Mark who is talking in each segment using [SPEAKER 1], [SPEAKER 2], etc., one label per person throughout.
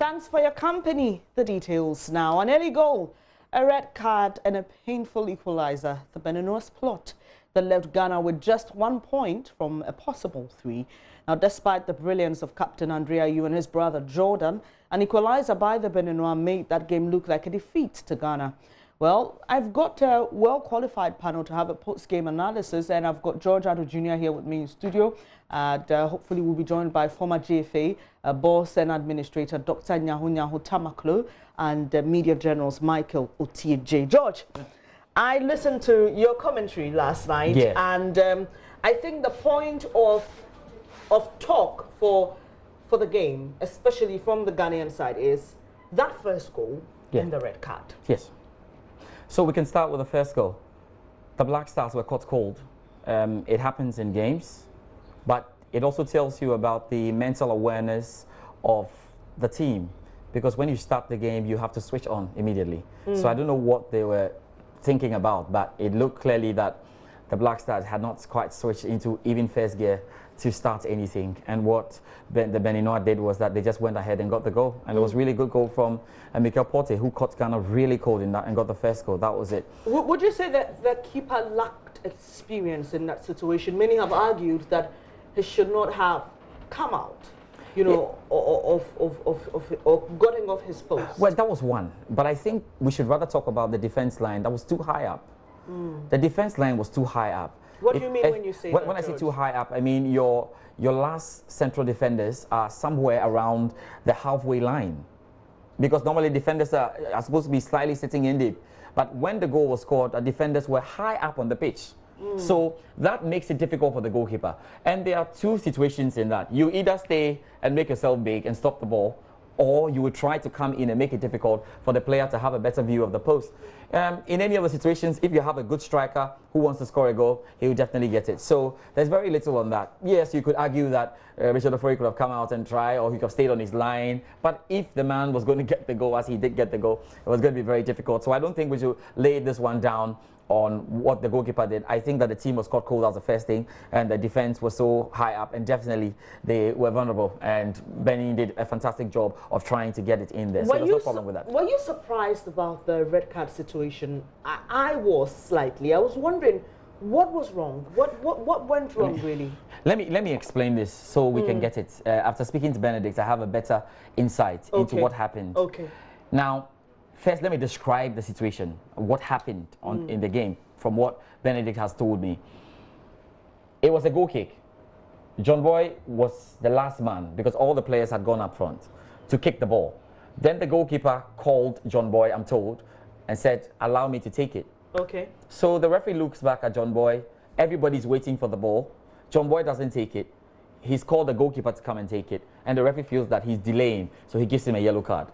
[SPEAKER 1] Thanks for your company. The details now. An early goal, a red card and a painful equalizer. The Benino's plot that left Ghana with just 1 point from a possible 3. Now, despite the brilliance of Captain Andrea Yu and his brother Jordan, an equalizer by the Beninois made that game look like a defeat to Ghana. Well, I've got a well-qualified panel to have a post-game analysis, and I've got George Addo Jr. here with me in studio. And hopefully we'll be joined by former GFA boss and administrator Dr. Nyaho Tamaklo and media journalist Michael Otieje. George, I listened to your commentary last night,
[SPEAKER 2] yes,
[SPEAKER 1] and I think the point of talk for the game, especially from the Ghanaian side, is that first goal and the red card.
[SPEAKER 2] Yes. So we can start with the first goal. The Black Stars were caught cold. It happens in games, but it also tells you about the mental awareness of the team, because when you start the game, you have to switch on immediately. So I don't know what they were thinking about, but it looked clearly that the Black Stars had not quite switched into even first gear to start anything. And what the Beninois did was that they just went ahead and got the goal. And it was really good goal from Mikel Porte, who caught Ghana really cold in that and got the first goal. That was it.
[SPEAKER 1] Would you say that the keeper lacked experience in that situation? Many have argued that he should not have come out, you know, or gotten off his post.
[SPEAKER 2] Well, that was one. But I think we should rather talk about the defense line. That was too high up. The defense line was too high up.
[SPEAKER 1] What do you mean when you say that,
[SPEAKER 2] when I say
[SPEAKER 1] George?
[SPEAKER 2] too high up, I mean your last central defenders are somewhere around the halfway line. Because normally defenders are supposed to be slightly sitting in deep. But when the goal was scored, the defenders were high up on the pitch. So that makes it difficult for the goalkeeper. And there are two situations in that. You either stay and make yourself big and stop the ball, or you would try to come in and make it difficult for the player to have a better view of the post. In any of the situations, if you have a good striker who wants to score a goal, he will definitely get it. So there's very little on that. Yes, you could argue that Richard Ofori could have come out and tried, or he could have stayed on his line. But if the man was going to get the goal, as he did get the goal, it was going to be very difficult. So I don't think we should lay this one down on what the goalkeeper did. I think that the team was caught cold as the first thing, and the defense was so high up, and definitely they were vulnerable. And Benin did a fantastic job of trying to get it in there. So there's no problem with that.
[SPEAKER 1] Were you surprised about the red card situation? I was slightly. I was wondering what was wrong. What went wrong really?
[SPEAKER 2] Let me explain this so we can get it. After speaking to Benedict, I have a better insight into what happened.
[SPEAKER 1] Okay.
[SPEAKER 2] Now, first, let me describe the situation, what happened in the game, from what Benedict has told me. It was a goal kick. John Boye was the last man because all the players had gone up front to kick the ball. Then the goalkeeper called John Boye, I'm told, and said, allow me to take it.
[SPEAKER 1] Okay.
[SPEAKER 2] So the referee looks back at John Boye. Everybody's waiting for the ball. John Boye doesn't take it. He's called the goalkeeper to come and take it. And the referee feels that he's delaying, so he gives him a yellow card.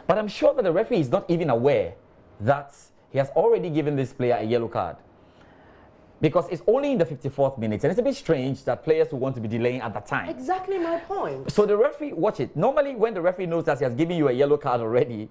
[SPEAKER 2] But I'm sure that the referee is not even aware that he has already given this player a yellow card. Because it's only in the 54th minute, and it's a bit strange that players will want to be delaying at that time.
[SPEAKER 1] Exactly my point.
[SPEAKER 2] So the referee, watch it. Normally, when the referee knows that he has given you a yellow card already,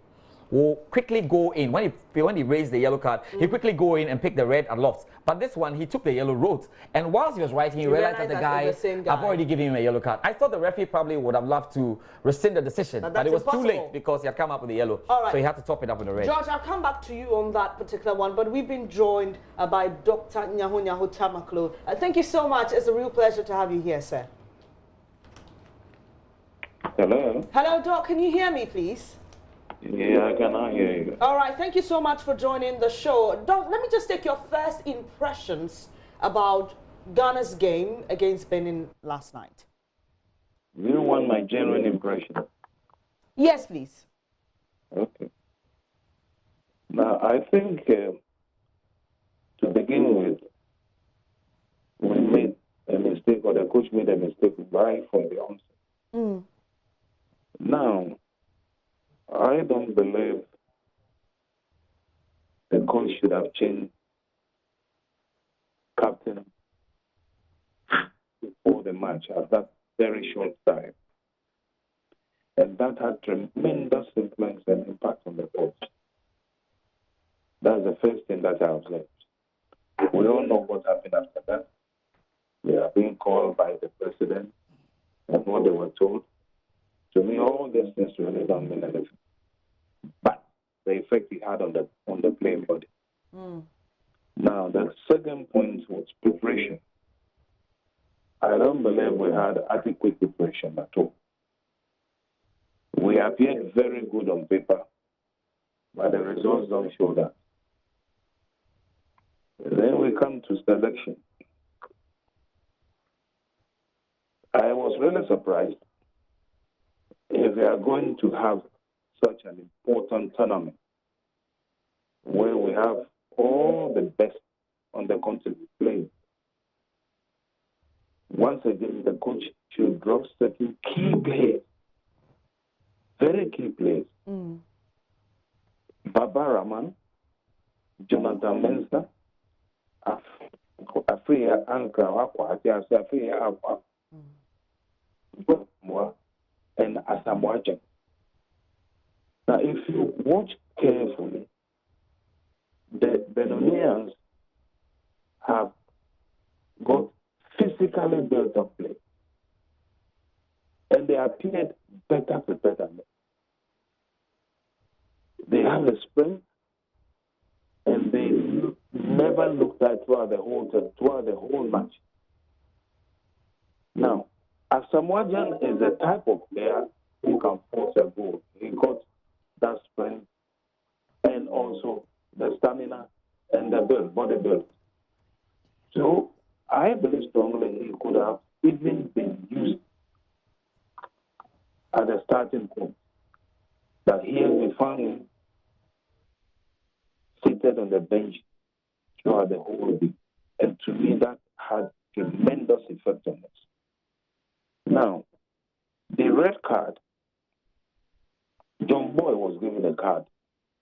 [SPEAKER 2] will quickly go in. When he raised the yellow card, he quickly go in and pick the red aloft. But this one, he took the yellow road. And whilst he was writing, he realized that the guy, I've already given him a yellow card. I thought the referee probably would have loved to rescind the decision, but it was too late because he had come up with the yellow. So he had to top it up with the red.
[SPEAKER 1] George, I'll come back to you on that particular one, but we've been joined by Dr. Nyaho Tamaklo. Thank you so much. It's a real pleasure to have you here, sir.
[SPEAKER 3] Hello.
[SPEAKER 1] Hello, Doc. Can you hear me, please?
[SPEAKER 3] Yeah, I cannot hear you.
[SPEAKER 1] All right, thank you so much for joining the show. Doc, let me just take your first impressions about Ghana's game against Benin last night.
[SPEAKER 3] You want my genuine impression?
[SPEAKER 1] Yes, please.
[SPEAKER 3] Okay. Now, I think to begin with, we made a mistake, or the coach made a mistake right from the onset. Now, I don't believe the coach should have changed captain before the match at that very short time. And that had tremendous influence and impact on the coach. That's the first thing that I observed. We all know what happened after that. They are being called by the president and what they were told. To me, all these things really don't mean anything. But the effect it had on the playing body. Now, the second point was preparation. I don't believe we had adequate preparation at all. We appeared very good on paper, but the results don't show that. Then we come to selection. I was really surprised if we are going to have such an important tournament where we have all the best on the continent playing. Once again, the coach should drop certain key players, very key players. Baba Rahman, Jonathan Mensah, Afriya Ankara Wakwa, Afriya Akwa, and Asamoah. Now, if you watch carefully, the Beninians have got physically built up play, and they appeared better prepared than them. They have a sprint, and they never looked at throughout the whole match. Now, Asamoah is the type of player who can force a goal. He got that strength and also the stamina and the body build. So I believe strongly he could have even been used at the starting point. But here we found him seated on the bench throughout the whole week. And to me, that had tremendous effect on us. Now, the red card, John Boye was given a card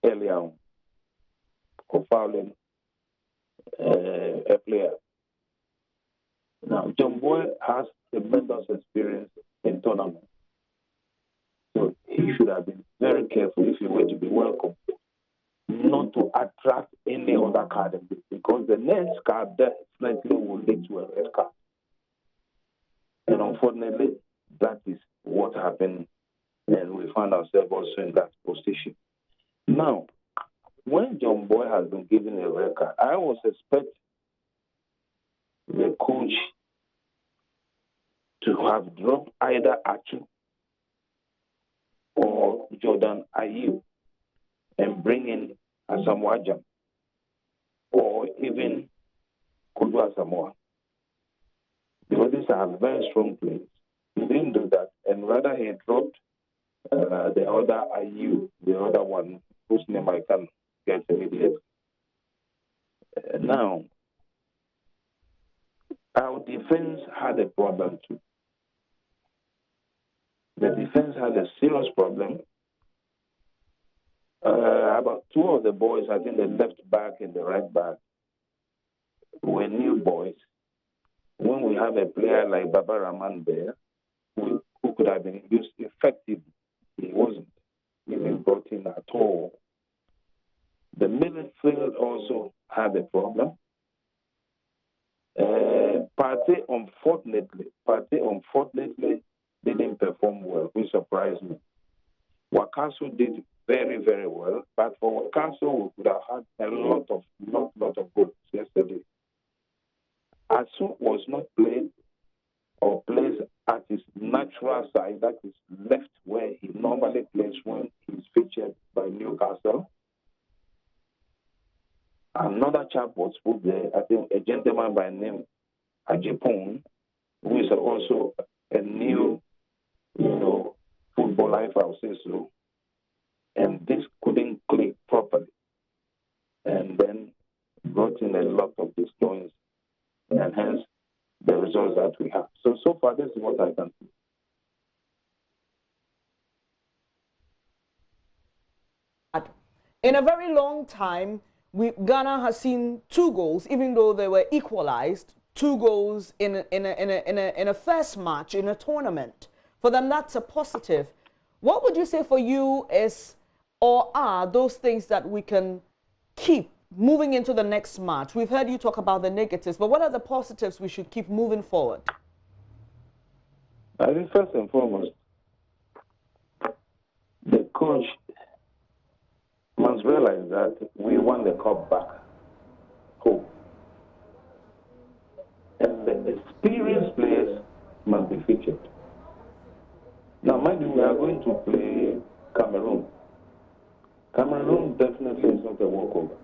[SPEAKER 3] earlier on for fouling a player. Now, John Boye has tremendous experience in tournaments. So he should have been very careful if he were to be welcome, not to attract any other card, because the next card definitely will lead to a red card. And unfortunately, that is what happened, and we found ourselves also in that position. Now, when John Boye has been given a red card, I was expecting the coach to have dropped either Achu or Jordan Ayew and bring in Asamoah or even Kudu Asamoah. Because these are very strong players. He didn't do that, and rather he dropped the other Ayew, the other one whose name I can't get immediately. Now, our defense had a problem too. The defense had a serious problem. About two of the boys, I think the left back and the right back, were new boys. When we have a player like Baba Rahman there, who could have been used effectively, he wasn't even brought in at all. The midfield also had a problem. Partey unfortunately didn't perform well, which surprised me. Wakaso did very, very well, but for Wakaso, we could have had a lot of goals yesterday. Asu was not played or plays at his natural side, that is left where he normally plays when he's featured by Newcastle. Another chap was put there, I think a gentleman by name Ajipon, who is also a new, footballer, if I'll say so. And this couldn't click properly. And then brought in a lot of disjoints, and hence the results that we have. So far, this is what I can see.
[SPEAKER 1] In a very long time, Ghana has seen 2 goals, even though they were equalized. 2 goals in a first match in a tournament. For them, that's a positive. What would you say for you is, or are those things that we can keep moving into the next match? We've heard you talk about the negatives, but what are the positives we should keep moving forward?
[SPEAKER 3] I think first and foremost, that we want the cup back home. And the experienced players must be featured. Now, mind you, we are going to play Cameroon. Cameroon definitely is not a walkover.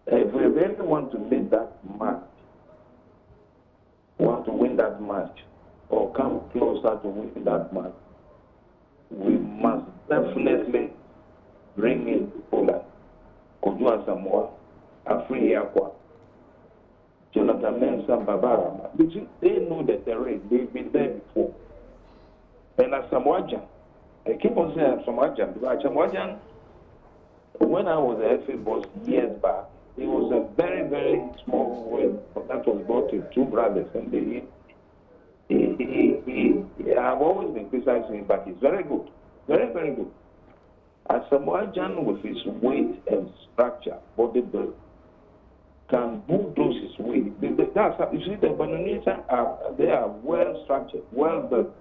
[SPEAKER 3] If we really want to make that match, want to win that match, or come closer to winning that match, we must definitely bring in people like Kojo Asamoah, Afri Yakwa, Jonathan Mensah, Babara. Because they know the terrain, they've been there before. And Asamoah, I keep on saying Asamoah, because Asamoah, when I was a FA boss years back, he was a very, very small boy that was brought to two brothers, and I've always been criticizing him, but he's very good, very, very good. Asamoah with his weight and structure, body build, can bulldoze his weight. You see, the Beninese they are well structured, well built,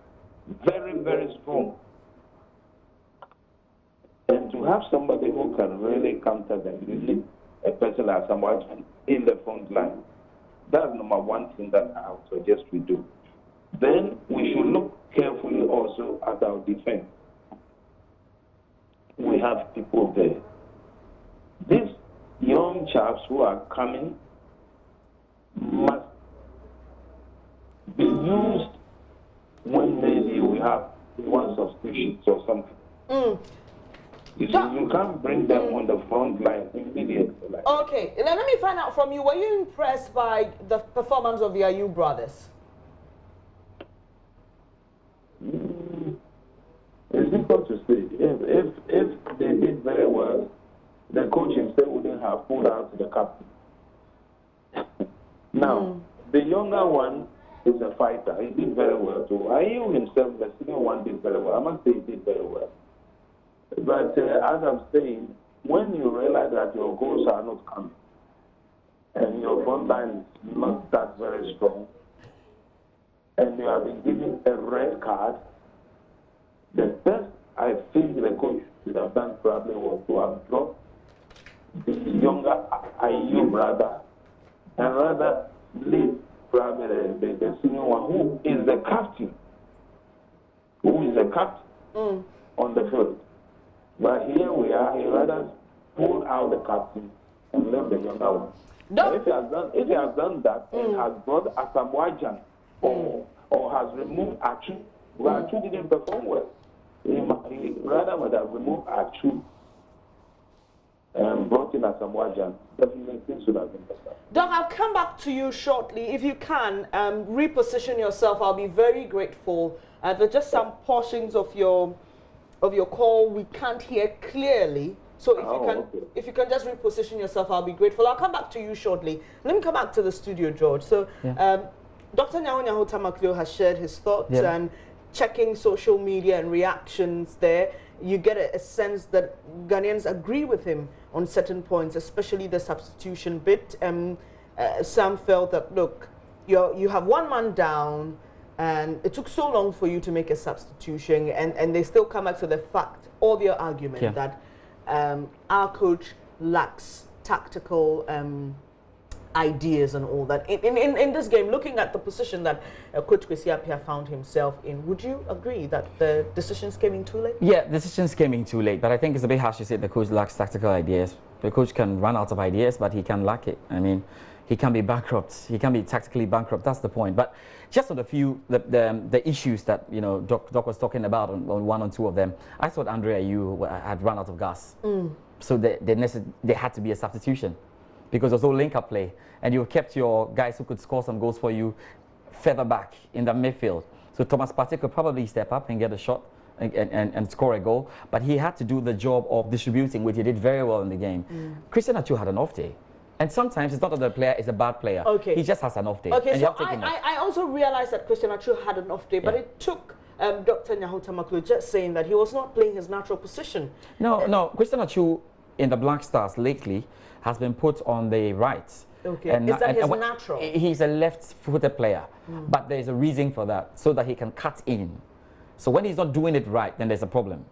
[SPEAKER 3] very, very strong. And to have somebody who can really counter them, really a person like Asamoah in the front line, that's number one thing that I would suggest we do. Then we should look carefully also at our defense. We have people there. These young chaps who are coming must be used when maybe we have one substitution or something. You can't bring them on the front line immediately.
[SPEAKER 1] Okay, let me find out from you, were you impressed by the performance of the Ayew brothers?
[SPEAKER 3] It's difficult to say. If they did very well, the coach himself wouldn't have pulled out the captain. Now, the younger one is a fighter. He did very well too. Ayew himself, the senior one, did very well. I must say he did very well. But as I'm saying, when you realize that your goals are not coming and your front line is not that very strong, and you have been given a red card, the best I think the coach should have done probably was to have dropped the younger Ayew brother and rather leave probably the senior one who is the captain, on the field. But here we are, he rather pulled out the captain and left the younger one. If he has done that and has brought Asamoah or has removed Achu, well, Achu didn't perform well. He rather would have removed Achu and brought in Asamoah. Definitely things should have been better.
[SPEAKER 1] Doc, I'll come back to you shortly. If you can, reposition yourself, I'll be very grateful. There are just some portions of your call we can't hear clearly. So if you can just reposition yourself, I'll be grateful. I'll come back to you shortly. Let me come back to the studio, George. So Dr. Nyawo Tamaklo has shared his thoughts and checking social media and reactions there. You get a sense that Ghanaians agree with him on certain points, especially the substitution bit. Some felt that, look, you have one man down, and it took so long for you to make a substitution, and they still come back to the fact, or their argument, that our coach lacks tactical ideas and all that. In this game, looking at the position that Coach Kwesi Appiah found himself in, would you agree that the decisions came in too late? Yeah,
[SPEAKER 2] decisions came in too late, but I think it's a bit harsh to say the coach lacks tactical ideas. The coach can run out of ideas, but he can lack it. I mean, he can be bankrupt. He can be tactically bankrupt. That's the point. But just on the issues that Doc was talking about on one or two of them, I thought Andre Ayew had run out of gas. So there had to be a substitution because there was no link-up play, and you kept your guys who could score some goals for you further back in the midfield. So Thomas Partey could probably step up and get a shot and score a goal, but he had to do the job of distributing, which he did very well in the game. Christian Atsu had an off day. And sometimes it's not that the player is a bad player. Okay. He just has an off day.
[SPEAKER 1] Okay, so I also realized that Christian Atsu had an off day, but it took Dr. Nyawo Tamaklo just saying that he was not playing his natural position.
[SPEAKER 2] No, Christian Atsu in the Black Stars lately has been put on the right.
[SPEAKER 1] Okay, is that his natural?
[SPEAKER 2] He's a left-footed player, but there's a reason for that, so that he can cut in. So when he's not doing it right, then there's a problem.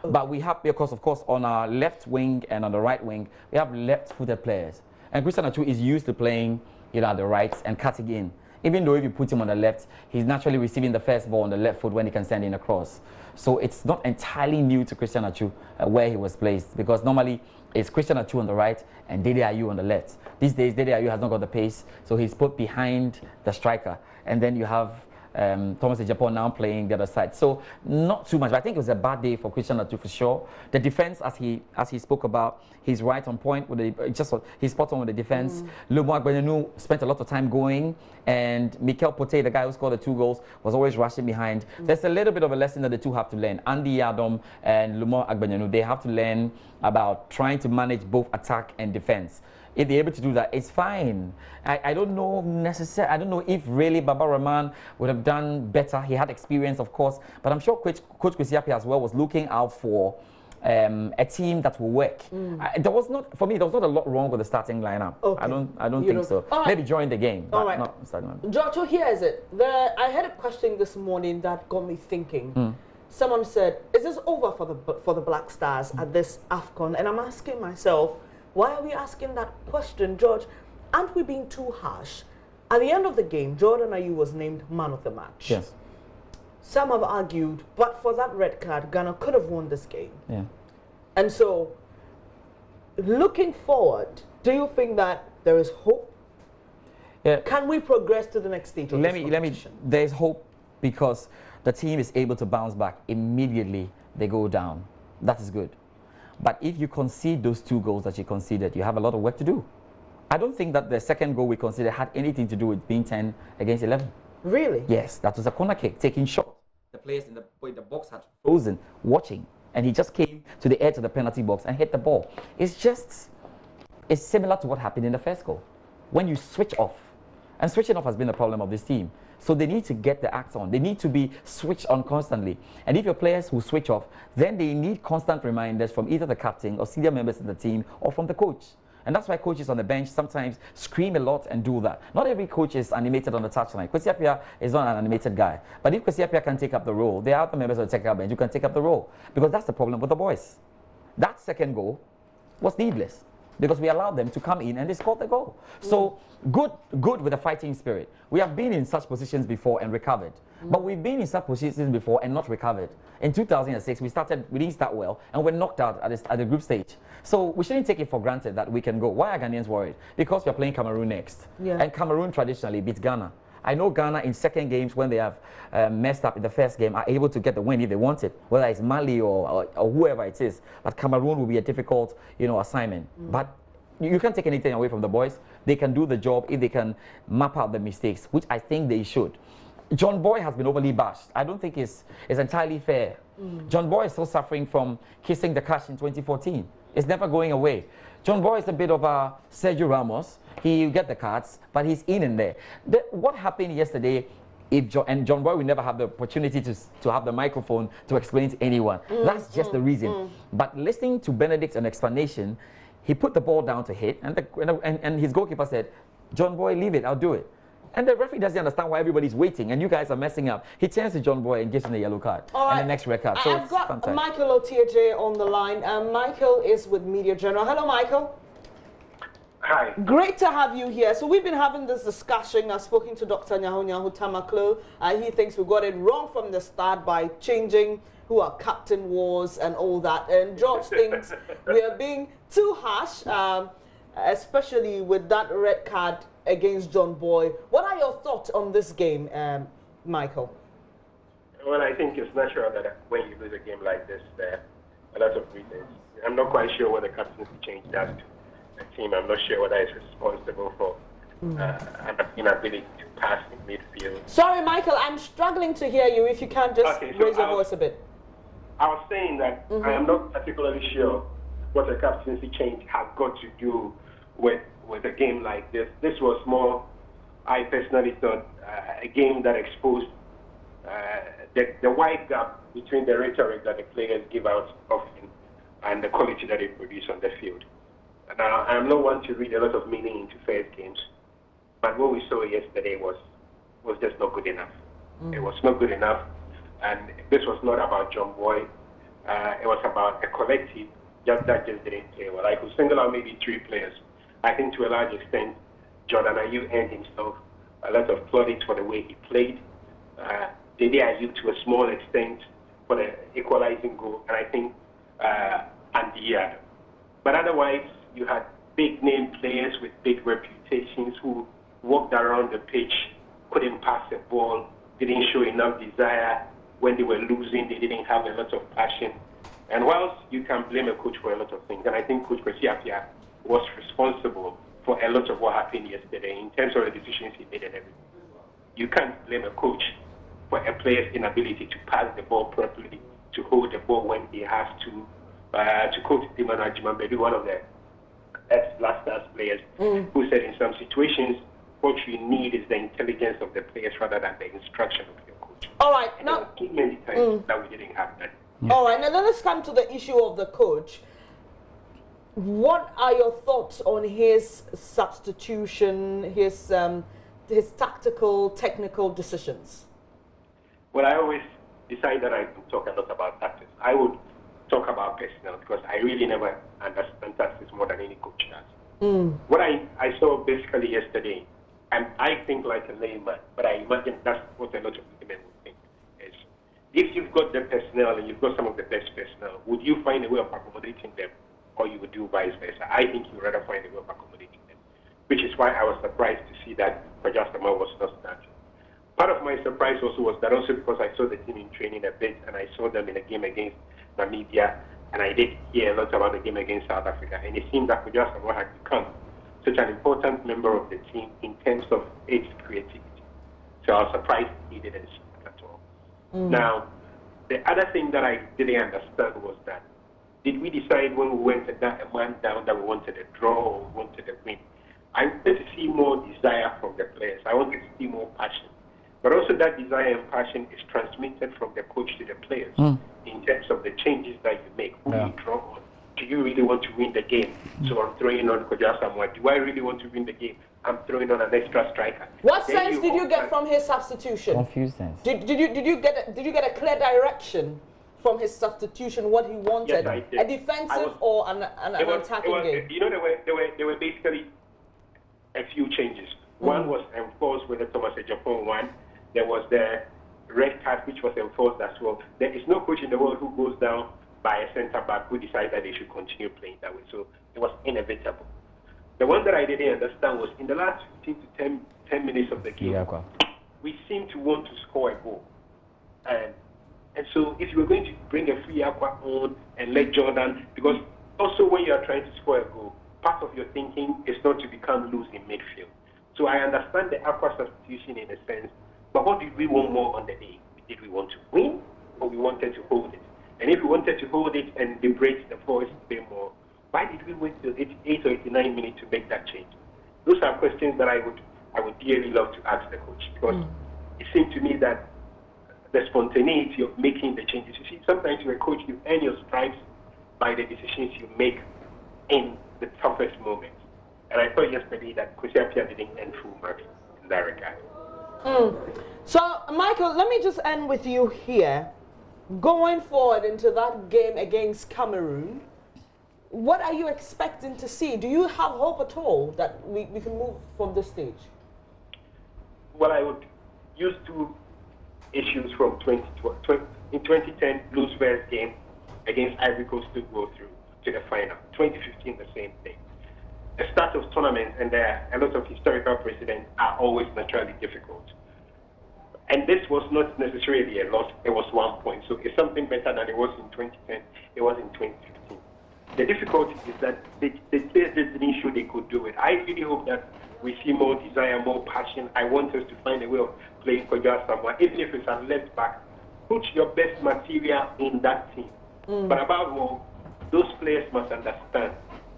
[SPEAKER 2] But we have, because of course, on our left wing and on the right wing, we have left-footed players. And Christian Atsu is used to playing, at the right and cutting in. Even though if you put him on the left, he's naturally receiving the first ball on the left foot when he can send in a cross. So it's not entirely new to Christian Atsu where he was placed, because normally it's Christian Atsu on the right and Dede Ayew on the left. These days, Dede Ayew has not got the pace, so he's put behind the striker. And then you have Thomas Ejapon now playing the other side. So not too much. But I think it was a bad day for Christian Atsu for sure. The defense, as he spoke about, he's right on point with he's spot on with the defense. Lumo Agbenenu spent a lot of time going, and Mikel Pote, the guy who scored the 2 goals, was always rushing behind. There's a little bit of a lesson that the two have to learn. Andy Yadom and Lumo Agbenenu, they have to learn about trying to manage both attack and defense. If they're able to do that, it's fine. I don't know necessarily. I don't know if really Baba Rahman would have done better. He had experience, of course, but I'm sure Coach Kwesi as well was looking out for a team that will work. There was not, for me, there was not a lot wrong with the starting lineup. Okay. I don't think so. Right. Maybe during the game, but not starting lineup.
[SPEAKER 1] George, so here is it. I had a question this morning that got me thinking. Someone said, "Is this over for the Black Stars at this AFCON?" And I'm asking myself, why are we asking that question, George? Aren't we being too harsh? At the end of the game, Jordan Ayew was named man of the match.
[SPEAKER 2] Yes.
[SPEAKER 1] Some have argued, but for that red card, Ghana could have won this game.
[SPEAKER 2] Yeah.
[SPEAKER 1] And so, looking forward, do you think that there is hope?
[SPEAKER 2] Yeah.
[SPEAKER 1] Can we progress to the next stage of this competition?
[SPEAKER 2] There's hope because the team is able to bounce back immediately. They go down. That is good. But if you concede those 2 goals that you conceded, you have a lot of work to do. I don't think that the second goal we conceded had anything to do with being 10 against 11.
[SPEAKER 1] Really?
[SPEAKER 2] Yes, that was a corner kick, taking shot. The players in the box had frozen, watching, and he just came to the edge of the penalty box and hit the ball. It's similar to what happened in the first goal. When you switch off, and switching off has been a problem of this team. So they need to get the act on. They need to be switched on constantly. And if your players who switch off, then they need constant reminders from either the captain or senior members of the team or from the coach. And that's why coaches on the bench sometimes scream a lot and do that. Not every coach is animated on the touchline. Kwesi Appiah is not an animated guy. But if Kwesi Appiah can take up the role, there are other members of the technical bench who can take up the role. Because that's the problem with the boys. That second goal was needless, because we allowed them to come in and they scored the goal. So good with a fighting spirit. We have been in such positions before and recovered. But we've been in such positions before and not recovered. In 2006, we didn't start well and we're knocked out at the group stage. So we shouldn't take it for granted that we can go. Why are Ghanaians worried? Because we're playing Cameroon next. Yeah. And Cameroon traditionally beats Ghana. I know Ghana in second games, when they have messed up in the first game, are able to get the win if they want it, whether it's Mali or whoever it is. But Cameroon will be a difficult, assignment. But you can't take anything away from the boys. They can do the job if they can map out the mistakes, which I think they should. John Boye has been overly bashed. I don't think it's entirely fair. John Boye is still suffering from kissing the cash in 2014. It's never going away. John Boye is a bit of a Sergio Ramos. He'll get the cards, but he's in there. What happened yesterday, and John Boye will never have the opportunity to have the microphone to explain to anyone. That's just the reason. But listening to Benedict's explanation, he put the ball down to hit, and his goalkeeper said, "John Boye, leave it, I'll do it." And the referee doesn't understand why everybody's waiting, and you guys are messing up. He turns to John Boye and gives him the yellow card and the next red card. So
[SPEAKER 1] I've got Michael Otieje on the line. Michael is with Media General. Hello, Michael.
[SPEAKER 4] Hi.
[SPEAKER 1] Great to have you here. So we've been having this discussion. I've spoken to Dr. Nyahu Tamaklo. He thinks we got it wrong from the start by changing who our captain was and all that. And George thinks we are being too harsh, especially with that red card against John Boye. What are your thoughts on this game, Michael?
[SPEAKER 4] Well, I think it's natural that when you lose a game like this, there are a lot of reasons. I'm not quite sure what the captaincy change does to the team. I'm not sure whether it's responsible for an inability to pass in midfield.
[SPEAKER 1] Sorry, Michael, I'm struggling to hear you. If you can just raise your voice a bit.
[SPEAKER 4] I was saying that I am not particularly sure what the captaincy change has got to do with a game like this. This was more, I personally thought, a game that exposed the wide gap between the rhetoric that the players give out often and the quality that they produce on the field. Now, I'm not one to read a lot of meaning into first games, but what we saw yesterday was just not good enough. It was not good enough, and this was not about John Boye. it was about a collective that just didn't play well. I could single out maybe 3 players. I think to a large extent, Jordan Ayew earned himself a lot of plaudits for the way he played. Dede Ayew to a small extent for the equalizing goal, and I think Andy Adam. But otherwise, you had big name players with big reputations who walked around the pitch, couldn't pass the ball, didn't show enough desire. When they were losing, they didn't have a lot of passion. And whilst you can blame a coach for a lot of things, and I think Coach Kwesi Appiah was responsible for a lot of what happened yesterday in terms of the decisions he made and everything. You can't blame a coach for a player's inability to pass the ball properly, to hold the ball when he has to quote Emmanuel Jimambedu, one of the ex-Black Stars players, who said in some situations, what you need is the intelligence of the players rather than the instruction of your coach.
[SPEAKER 1] All right.
[SPEAKER 4] And now, too many times that we didn't have that.
[SPEAKER 1] Yeah. All right. Now let's come to the issue of the coach. What are your thoughts on his substitution, his tactical, technical decisions?
[SPEAKER 4] Well, I always decide that I don't talk a lot about tactics. I would talk about personnel because I really never understand tactics more than any coach does. What I saw basically yesterday, and I think like a layman, but I imagine that's what a lot of women would think, is if you've got the personnel and you've got some of the best personnel, would you find a way of accommodating them, or you would do vice versa? I think you would rather find a way of accommodating them, which is why I was surprised to see that Kwajasama was not starting. Part of my surprise also was that also because I saw the team in training a bit, and I saw them in a game against Namibia, and I did hear a lot about the game against South Africa, and it seemed that Kwajasama had become such an important member of the team in terms of its creativity. So I was surprised he didn't see that at all. Now, the other thing that I didn't understand was that, did we decide when we went a man down that we wanted a draw or we wanted a win? I wanted to see more desire from the players. I wanted to see more passion. But also that desire and passion is transmitted from the coach to the players in terms of the changes that you make. Who you draw on? Do you really want to win the game? So I'm throwing on Koja Samoa. Do I really want to win the game? I'm throwing on an extra striker.
[SPEAKER 1] What sense did you get from his substitution?
[SPEAKER 2] Confused sense.
[SPEAKER 1] Did you get a clear direction from his substitution? What he wanted?
[SPEAKER 4] Yes, I did.
[SPEAKER 1] A defensive or an attacking game?
[SPEAKER 4] You know, there were basically a few changes. One was enforced with the Thomas Ejapon one. There was the red card, which was enforced as well. There is no coach in the world who goes down by a centre back who decides that they should continue playing that way. So it was inevitable. The one that I didn't understand was in the last 15 to 10 minutes of the game, we seemed to want to score a goal. And so if you were going to bring a free Aqua on and let Jordan, because also when you are trying to score a goal, part of your thinking is not to become loose in midfield. So I understand the Aqua substitution in a sense, but what did we want more on the day? Did we want to win, or we wanted to hold it? And if we wanted to hold it and liberate the force a bit more, why did we wait till 88 or 89 minutes to make that change? Those are questions that I would dearly love to ask the coach, because it seemed to me that the spontaneity of making the changes. You see, sometimes you're a coach, you earn your stripes by the decisions you make in the toughest moments. And I thought yesterday that Kwesi Appiah didn't earn full marks in that regard.
[SPEAKER 1] So, Michael, let me just end with you here. Going forward into that game against Cameroon, what are you expecting to see? Do you have hope at all that we can move from this stage?
[SPEAKER 4] Well, I would use two issues from 2012. In 2010, Blues Bears game against Ivory Coast to go through to the final. 2015, the same thing. The start of tournaments and a lot of historical precedents are always naturally difficult. And this was not necessarily a loss, it was 1 point. So it's something better than it was in 2010, it was in 2015. The difficulty is that the players didn't show they could do it. I really hope that we see more desire, more passion. I want us to find a way of playing Koja Samoa, even if it's a left back. Put your best material in that team. But above all, those players must understand.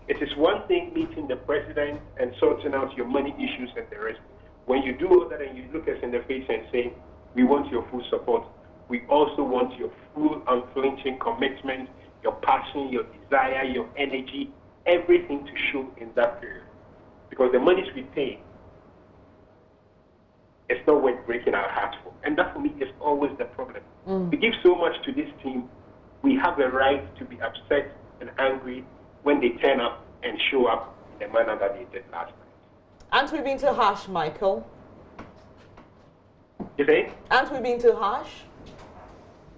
[SPEAKER 4] It is one thing meeting the president and sorting out your money issues and the rest. When you do all that and you look us in the face and say, we want your full support, we also want your full unflinching commitment, your passion, your desire, your energy, everything to show in that period. Because the monies we pay, it's not worth breaking our hearts for. And that for me is always the problem. We give so much to this team, we have a right to be upset and angry when they turn up and show up in the manner that they did last night.
[SPEAKER 1] Aren't we being too harsh, Michael?
[SPEAKER 4] You say?
[SPEAKER 1] Aren't we being too harsh?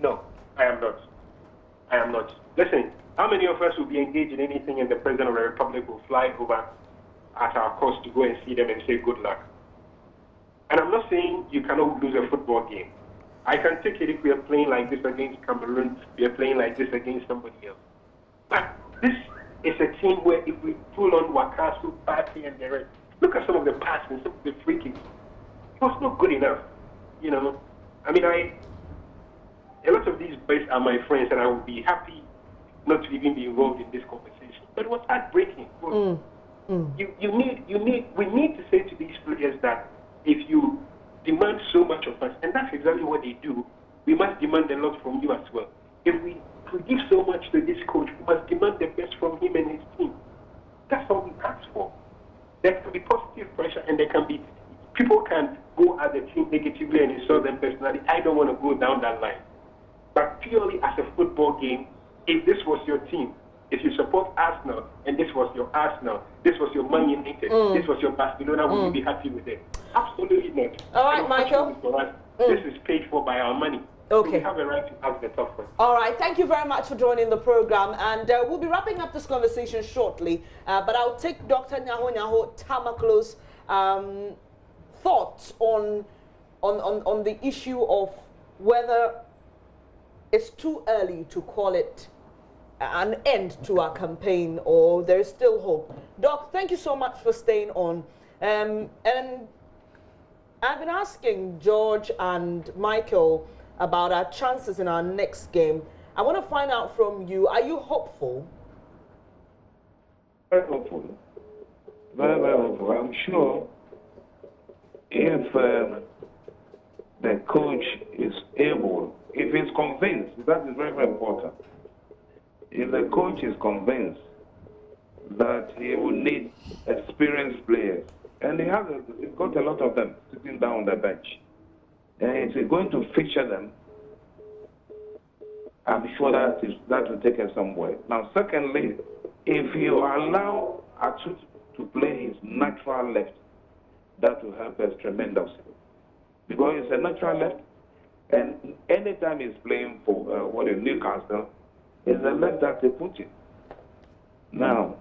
[SPEAKER 4] No, I am not. I am not. Listen, how many of us will be engaged in anything and the President of the Republic will fly over at our cost to go and see them and say good luck? And I'm not saying you cannot lose a football game. I can take it if we are playing like this against Cameroon, we are playing like this against somebody else. But this is a team where if we pull on Wakasu, Party, and the rest, look at some of the passes, some of the free kicks. It was not good enough. You know, I mean, a lot of these boys are my friends, and I would be happy not to even be involved in this conversation. But it was heartbreaking. We need to say to these players that if you demand so much of us, and that's exactly what they do, we must demand a lot from you as well. If we give so much to this coach, we must demand the best from him and his team. That's all we ask for. There can be positive pressure, and there can be people can go at the team negatively and insult them personally. I don't want to go down that line. But purely as a football game, if this was your team, if you support Arsenal and this was your Arsenal, this was your Man United, this was your Barcelona, would you be happy with it? Absolutely not.
[SPEAKER 1] All right, Michael.
[SPEAKER 4] For us, this is paid for by our money.
[SPEAKER 1] Okay.
[SPEAKER 4] So we have a right to ask the tough questions.
[SPEAKER 1] All right, thank you very much for joining the program, and we'll be wrapping up this conversation shortly, but I'll take Dr. Nyaho Tamaklo's thoughts on the issue of whether it's too early to call it an end to our campaign or there is still hope. Doc, thank you so much for staying on. And I've been asking George and Michael about our chances in our next game. I want to find out from you, are you hopeful?
[SPEAKER 3] Very hopeful. Very, very hopeful. I'm sure if the coach is able, if he's convinced, that is very, very important. If the coach is convinced that he will need experienced players, and he's got a lot of them sitting down on the bench, and he's going to feature them, I'm sure that will take us somewhere. Now, secondly, if you allow Atu to play his natural left, that will help us tremendously. Because it's a natural left, and anytime he's playing for Newcastle, it's the left that they put in. Now,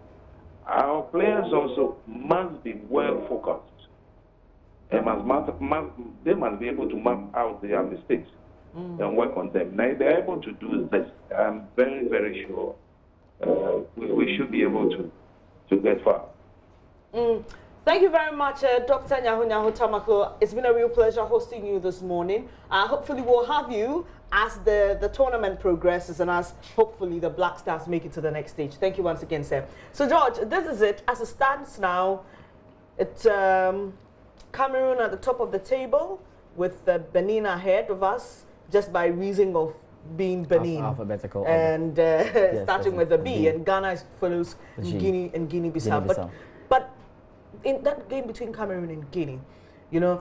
[SPEAKER 3] our players also must be well focused. They must be able to map out their mistakes and work on them. Now, if they're able to do this, I'm very, very sure we should be able to get far.
[SPEAKER 1] Thank you very much, Dr. Nyaho Tamako. It's been a real pleasure hosting you this morning. Hopefully we'll have you as the tournament progresses and as hopefully the Black Stars make it to the next stage. Thank you once again, sir. So, George, this is it. As it stands now, it's Cameroon at the top of the table with Benin ahead of us just by reason of being Benin.
[SPEAKER 2] Alphabetical.
[SPEAKER 1] And
[SPEAKER 2] yes,
[SPEAKER 1] starting with the B.
[SPEAKER 2] B.
[SPEAKER 1] And Ghana follows Guinea-Bissau. But in that game between Cameroon and Guinea, you know,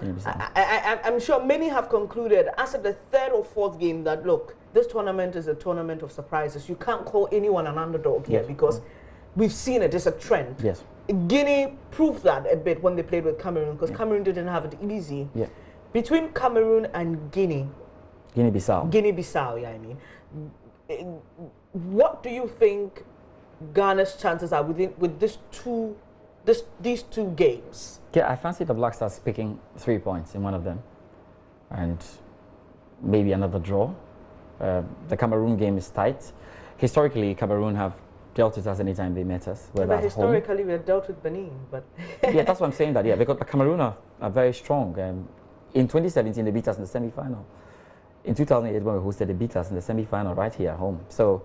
[SPEAKER 1] I'm sure many have concluded as of the third or fourth game that, look, this tournament is a tournament of surprises. You can't call anyone an underdog here because we've seen it. It's a trend.
[SPEAKER 2] Yes.
[SPEAKER 1] Guinea proved that a bit when they played with Cameroon because Cameroon didn't have it easy. Yeah. Between Cameroon and Guinea-Bissau, yeah, I mean, what do you think Ghana's chances are with these two games?
[SPEAKER 2] Yeah, I fancy the Black Stars picking 3 points in one of them, and maybe another draw. The Cameroon game is tight. Historically, Cameroon have dealt with us anytime they met us.
[SPEAKER 1] But historically, we have dealt with Benin, but
[SPEAKER 2] yeah, that's what I'm saying. That because Cameroon are very strong. In 2017, they beat us in the semi-final. In 2008, when we hosted, they beat us in the semi-final right here at home. So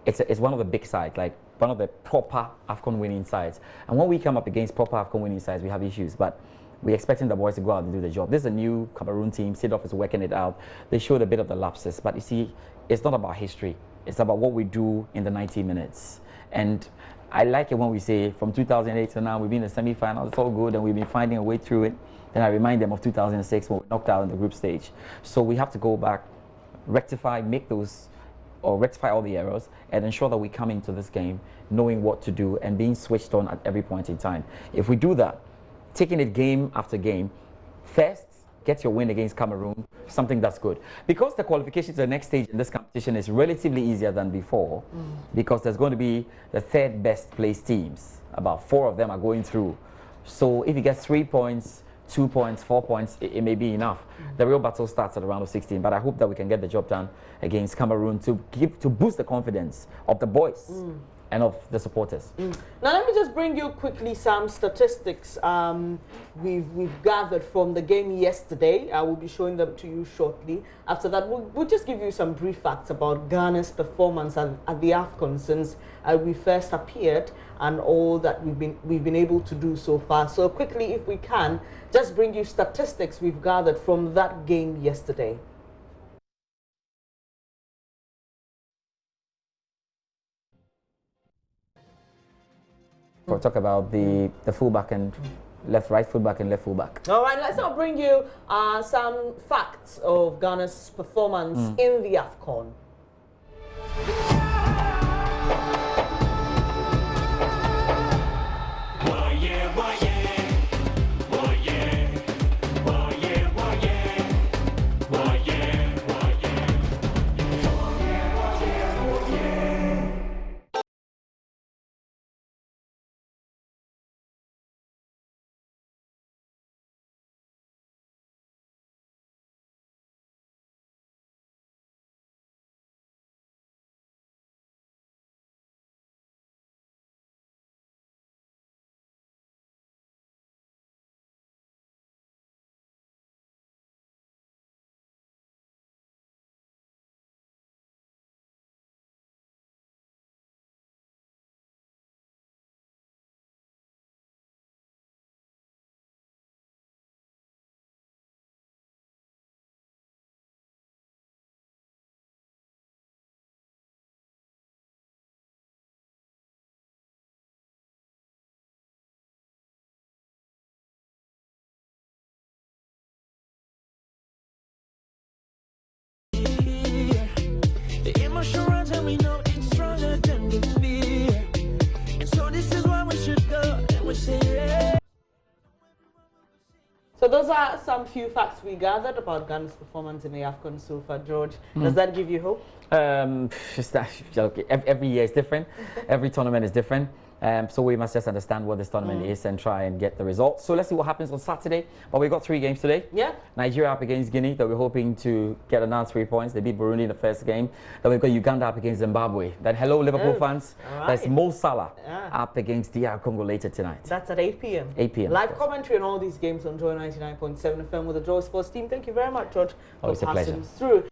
[SPEAKER 2] it's one of the big sides, like one of the proper AFCON winning sides. And when we come up against proper AFCON winning sides, we have issues. But we're expecting the boys to go out and do the job. This is a new Cameroon team. Sidorf is working it out. They showed a bit of the lapses. But you see, it's not about history. It's about what we do in the 90 minutes. And I like it when we say from 2008 to now, we've been in the semi-final. It's all good, and we've been finding a way through it. Then I remind them of 2006 when we knocked out in the group stage. So we have to go back, rectify, make those or rectify all the errors and ensure that we come into this game knowing what to do and being switched on at every point in time. If we do that, taking it game after game, first, get your win against Cameroon, something that's good. Because the qualification to the next stage in this competition is relatively easier than before, because there's going to be the third best placed teams. About 4 of them are going through. So if you get 3 points, 2 points, 4 points, it may be enough. The real battle starts at the round of 16, but I hope that we can get the job done against Cameroon to boost the confidence of the boys and of the supporters.
[SPEAKER 1] Now let me just bring you quickly some statistics we've gathered from the game yesterday. I will be showing them to you shortly. After that, we'll just give you some brief facts about Ghana's performance at the AFCON since we first appeared and all that we've been able to do so far. So quickly, if we can, just bring you statistics we've gathered from that game yesterday.
[SPEAKER 2] We'll talk about the fullback and right fullback and left fullback.
[SPEAKER 1] All right, let's now bring you some facts of Ghana's performance in the AFCON.
[SPEAKER 5] And we know it's stronger than the fear. And so this is why we should go and we say yeah.
[SPEAKER 1] So those are some few facts we gathered about Ghana's performance in the AFCON so far. George, does that give you hope?
[SPEAKER 2] Every year is different. Every tournament is different. So we must just understand what this tournament is and try and get the results. So let's see what happens on Saturday. But we've got 3 games today.
[SPEAKER 1] Yeah.
[SPEAKER 2] Nigeria up against Guinea, that we're hoping to get another 3 points. They beat Burundi in the first game. Then we've got Uganda up against Zimbabwe. Then hello Liverpool fans.
[SPEAKER 1] Right.
[SPEAKER 2] There's Mo Salah up against DR Congo later tonight.
[SPEAKER 1] That's at 8 p.m.
[SPEAKER 2] 8 p.m.
[SPEAKER 1] Live commentary on all these games on Joy 99.7 FM with the Joy Sports team. Thank you very much, George, for
[SPEAKER 2] Always a pleasure.
[SPEAKER 1] passing through.